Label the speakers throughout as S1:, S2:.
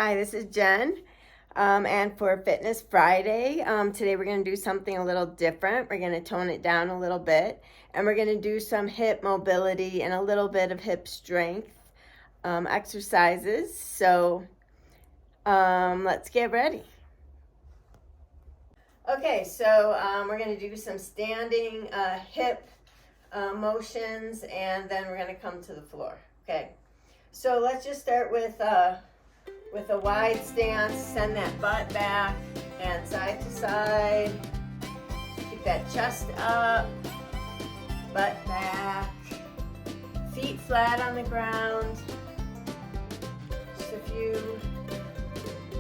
S1: Hi, this is Jen, and for Fitness Friday, today we're going to do something a little different. We're going to tone it down a little bit, and we're going to do some hip mobility and a little bit of hip strength exercises. So let's get ready. Okay, so we're going to do some standing hip motions, and then we're going to come to the floor. Okay, so let's just start with a wide stance. Send that butt back and side to side. Keep that chest up, butt back, feet flat on the ground. Just a few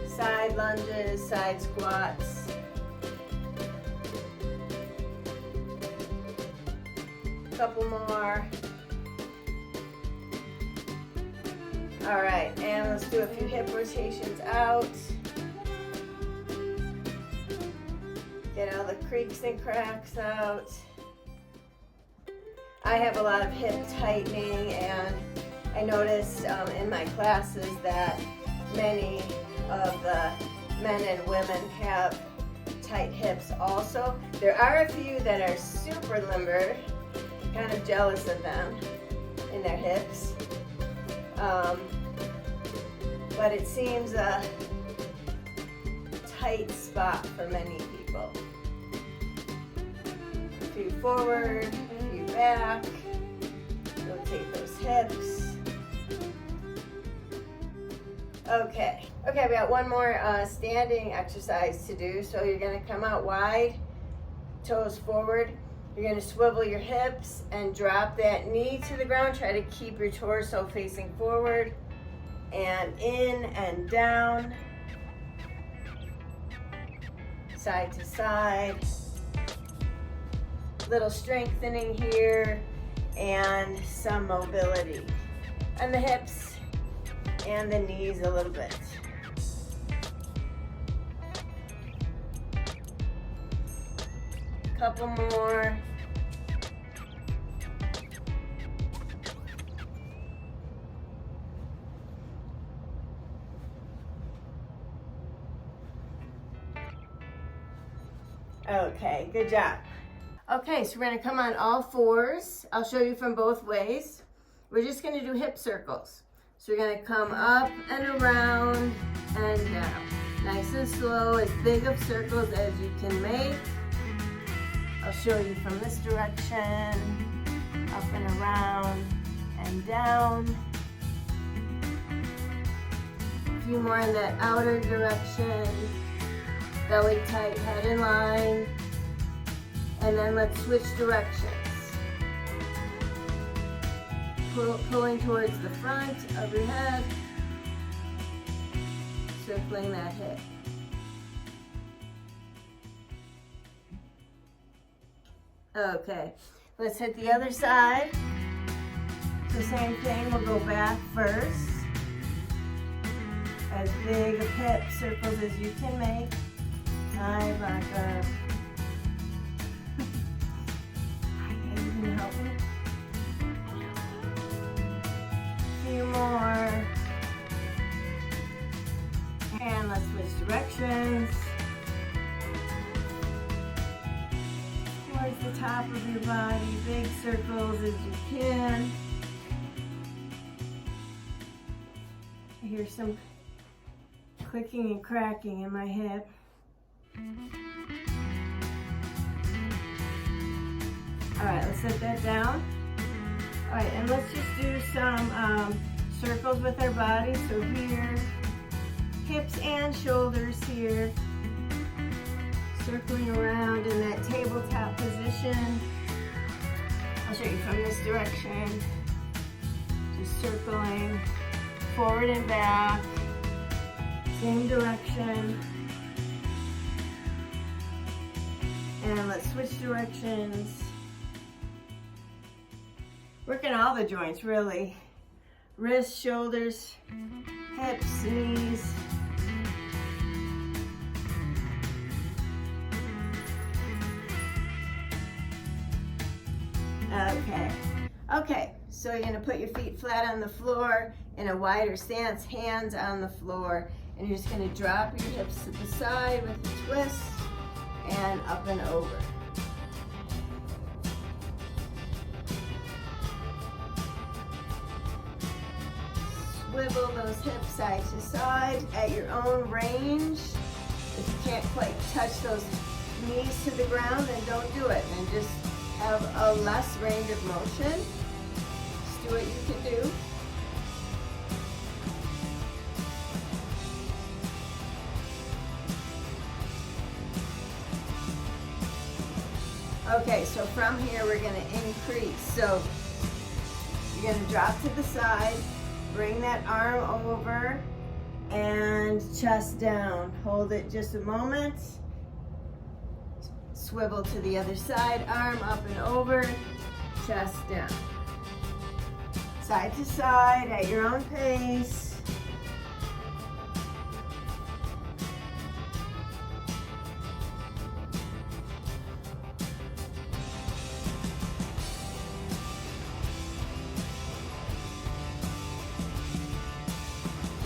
S1: side lunges, side squats. Couple more. All right, and let's do a few hip rotations out. Get all the creaks and cracks out. I have a lot of hip tightening, and I noticed in my classes that many of the men and women have tight hips also. There are a few that are super limber, kind of jealous of them in their hips. But it seems a tight spot for many people. A few forward, a few back. Rotate those hips. Okay, we got one more standing exercise to do. So you're gonna come out wide, toes forward. You're gonna swivel your hips and drop that knee to the ground. Try to keep your torso facing forward. And in and down, side to side. Little strengthening here and some mobility on the hips and the knees a little bit. Couple more. Okay, good job. Okay, so we're gonna come on all fours. I'll show you from both ways. We're just gonna do hip circles. So we're gonna come up and around and down. Nice and slow, as big of circles as you can make. I'll show you from this direction, up and around and down. A few more in that outer direction. Belly tight, head in line. And then let's switch directions. Pulling towards the front of your head. Circling that hip. Okay, let's hit the other side. The same thing, we'll go back first. As big of hip circles as you can make. Side, back up. Hi, can you help me? A few more. And let's switch directions. Towards the top of your body, big circles as you can. I hear some clicking and cracking in my hip. All right, let's set that down. All right, and let's just do some circles with our body. So here, hips and shoulders here. Circling around in that tabletop position. I'll show you from this direction. Just circling forward and back. Same direction. And let's switch directions. Working all the joints, really. Wrists, shoulders, hips, knees. Okay, so you're gonna put your feet flat on the floor in a wider stance, hands on the floor, And you're just going to drop your hips to the side with a twist and up and over. Swivel those hips side to side at your own range. If you can't quite touch those knees to the ground, then don't do it. And just have a less range of motion. Just do what you can do. Okay, so from here we're going to increase. So you're going to drop to the side, bring that arm over, and chest down. Hold it just a moment. Swivel to the other side, arm up and over, chest down. Side to side at your own pace.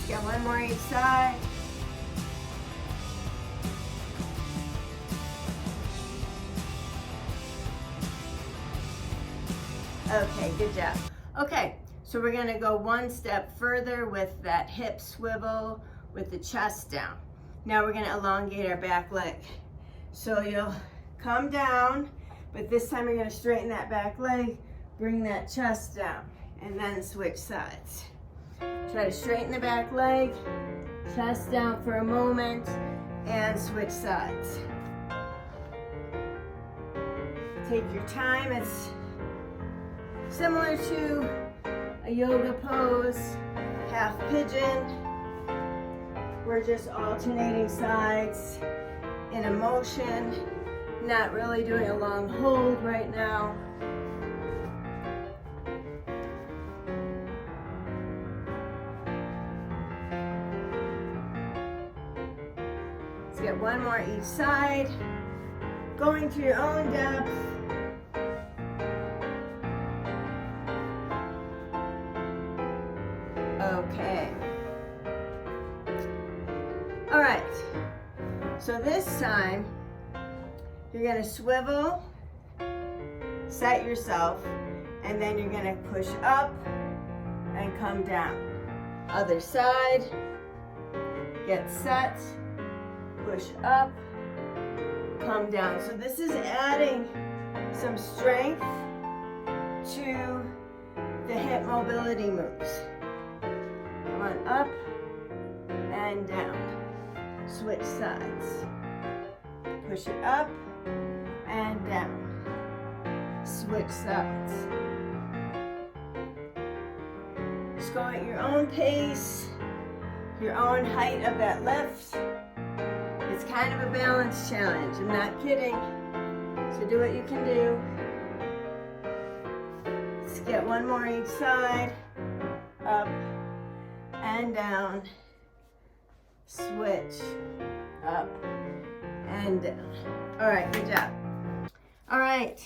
S1: Get one more each side. Okay, good job. Okay, so we're gonna go one step further with that hip swivel with the chest down. Now we're gonna elongate our back leg. So you'll come down, but this time you're gonna straighten that back leg, bring that chest down, and then switch sides. Try to straighten the back leg, chest down for a moment, and switch sides. Take your time. It's similar to a yoga pose, half pigeon. We're just alternating sides in a motion, not really doing a long hold right now. Let's get one more each side, going to your own depth. Okay. All right. So this time, you're going to swivel, set yourself, and then you're going to push up and come down. Other side. Get set, push up, come down. So this is adding some strength to the hip mobility moves. Come on, up and down. Switch sides. Push it up and down. Switch sides. Just go at your own pace, your own height of that lift. It's kind of a balance challenge, I'm not kidding. So do what you can do. Let's get one more each side. Up and down. Switch. Up and down. All right, good job. All right,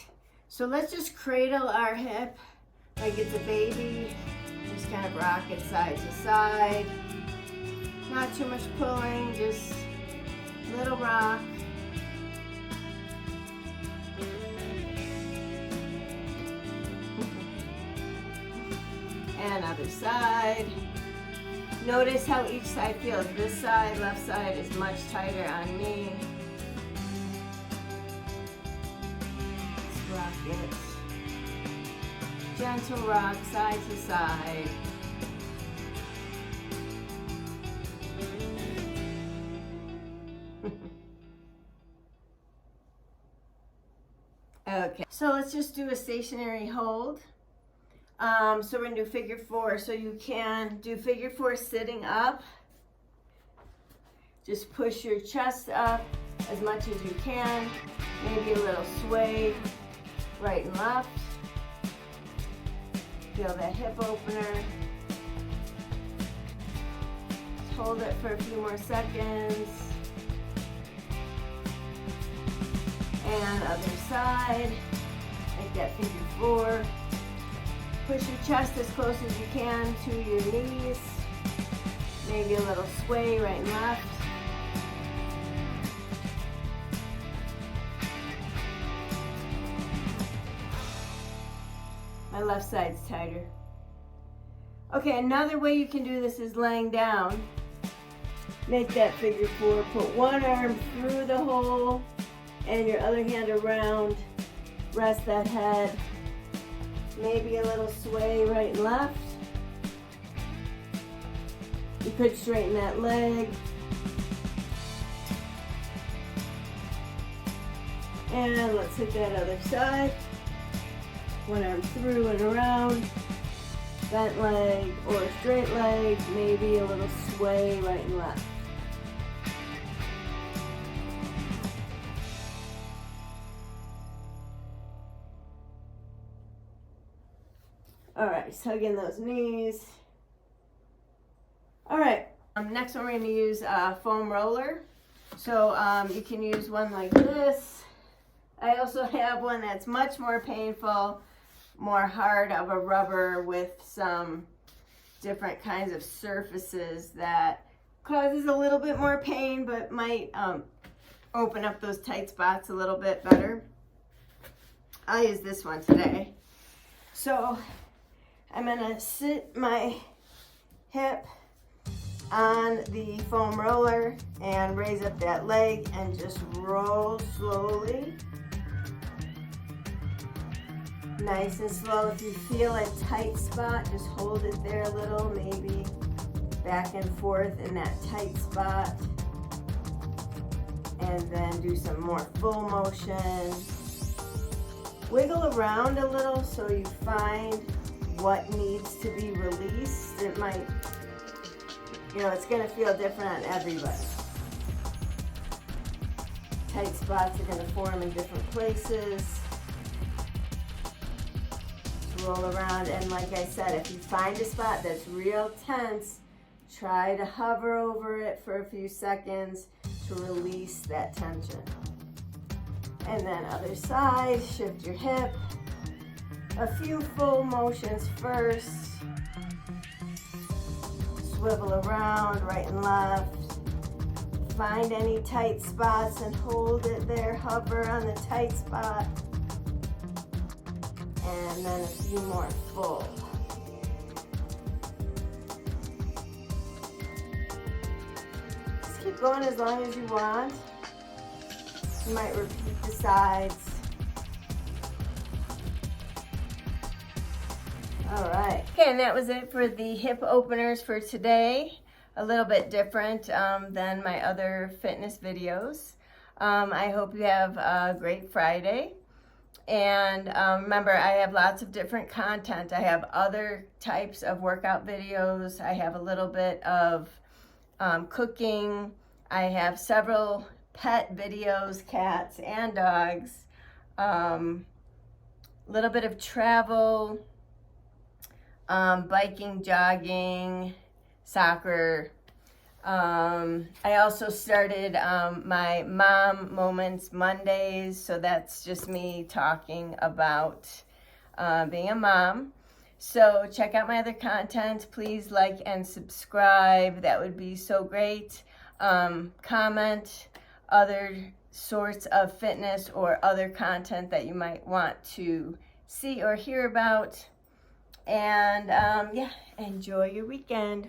S1: so let's just cradle our hip like it's a baby. Just kind of rock it side to side. Not too much pulling, just a little rock. And other side. Notice how each side feels. This side, left side, is much tighter on me. Let's rock it. Gentle rock, side to side. Okay, so let's just do a stationary hold. So we're gonna do figure four. So you can do figure four sitting up. Just push your chest up as much as you can. Maybe a little sway right and left. Feel that hip opener. Just hold it for a few more seconds. And other side. Make that figure four. Push your chest as close as you can to your knees. Maybe a little sway right and left. My left side's tighter. Okay, another way you can do this is laying down. Make that figure four. Put one arm through the hole and your other hand around. Rest that head. Maybe a little sway right and left. You could straighten that leg. And let's hit that other side. One arm through and around. Bent leg or straight leg. Maybe a little sway right and left. All right, so again, those knees. All right, next one we're going to use a foam roller. So you can use one like this. I also have one that's much more painful, more hard of a rubber with some different kinds of surfaces that causes a little bit more pain, but might open up those tight spots a little bit better. I'll use this one today. So I'm gonna sit my hip on the foam roller and raise up that leg and just roll slowly. Nice and slow. If you feel a tight spot, just hold it there a little, maybe back and forth in that tight spot. And then do some more full motion. Wiggle around a little so you find what needs to be released. It might, it's gonna feel different on everybody. Tight spots are gonna form in different places. Roll around, and like I said, if you find a spot that's real tense, try to hover over it for a few seconds to release that tension. And then other side, shift your hip. A few full motions first. Swivel around right and left. Find any tight spots and hold it there. Hover on the tight spot. And then a few more full. Just keep going as long as you want. You might repeat the sides. All right. Okay, and that was it for the hip openers for today. A little bit different than my other fitness videos. I hope you have a great Friday. And remember, I have lots of different content. I have other types of workout videos. I have a little bit of cooking. I have several pet videos, cats and dogs. A little bit of travel, biking, jogging, soccer. I also started my Mom Moments Mondays, so that's just me talking about being a mom. So check out my other content. Please like and subscribe. That would be so great. Comment other sorts of fitness or other content that you might want to see or hear about. And yeah, enjoy your weekend.